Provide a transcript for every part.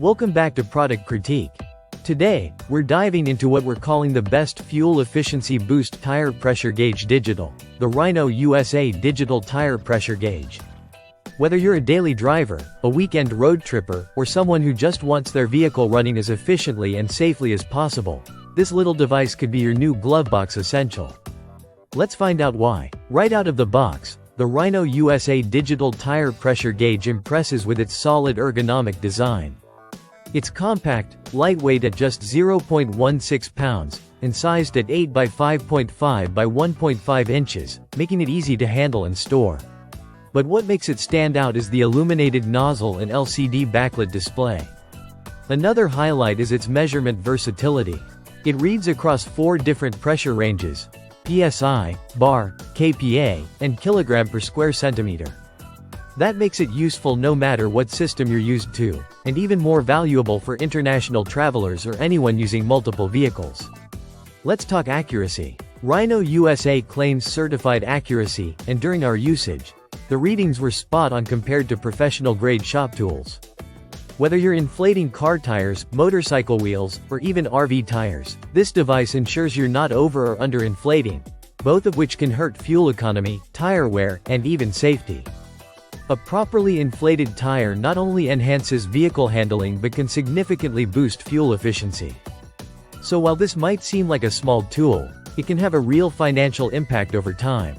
Welcome back to Product Critique. Today, we're diving into what we're calling the best fuel efficiency boost tire pressure gauge digital, the Rhino USA Digital Tire Pressure Gauge. Whether you're a daily driver, a weekend road tripper, or someone who just wants their vehicle running as efficiently and safely as possible, this little device could be your new glovebox essential. Let's find out why. Right out of the box, the Rhino USA Digital Tire Pressure Gauge impresses with its solid ergonomic design. It's compact, lightweight at just 0.16 pounds, and sized at 8 by 5.5 by 1.5 inches, making it easy to handle and store. But what makes it stand out is the illuminated nozzle and LCD backlit display. Another highlight is its measurement versatility. It reads across 4 different pressure ranges: PSI, bar, kPa, and kilogram per square centimeter. That makes it useful no matter what system you're used to, and even more valuable for international travelers or anyone using multiple vehicles. Let's talk accuracy. Rhino USA claims certified accuracy, and during our usage, the readings were spot on compared to professional-grade shop tools. Whether you're inflating car tires, motorcycle wheels, or even RV tires, this device ensures you're not over or under-inflating, both of which can hurt fuel economy, tire wear, and even safety. A properly inflated tire not only enhances vehicle handling but can significantly boost fuel efficiency. So while this might seem like a small tool, it can have a real financial impact over time.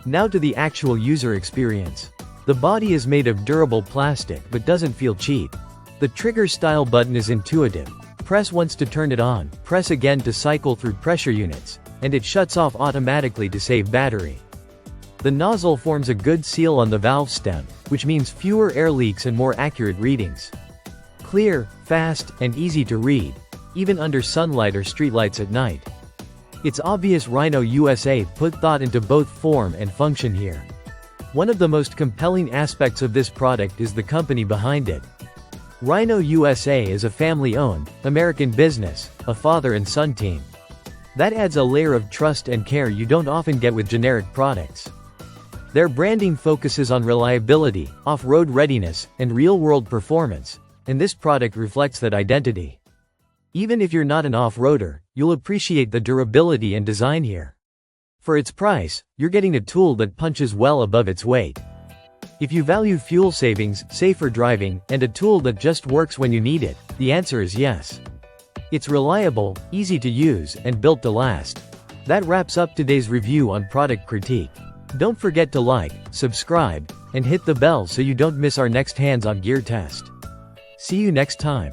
Now to the actual user experience. The body is made of durable plastic but doesn't feel cheap. The trigger style button is intuitive. Press once to turn it on, press again to cycle through pressure units, and it shuts off automatically to save battery. The nozzle forms a good seal on the valve stem, which means fewer air leaks and more accurate readings. Clear, fast, and easy to read, even under sunlight or streetlights at night. It's obvious Rhino USA put thought into both form and function here. One of the most compelling aspects of this product is the company behind it. Rhino USA is a family-owned, American business, a father and son team. That adds a layer of trust and care you don't often get with generic products. Their branding focuses on reliability, off-road readiness, and real-world performance, and this product reflects that identity. Even if you're not an off-roader, you'll appreciate the durability and design here. For its price, you're getting a tool that punches well above its weight. If you value fuel savings, safer driving, and a tool that just works when you need it, the answer is yes. It's reliable, easy to use, and built to last. That wraps up today's review on Product Critique. Don't forget to like, subscribe, and hit the bell so you don't miss our next hands-on gear test. See you next time.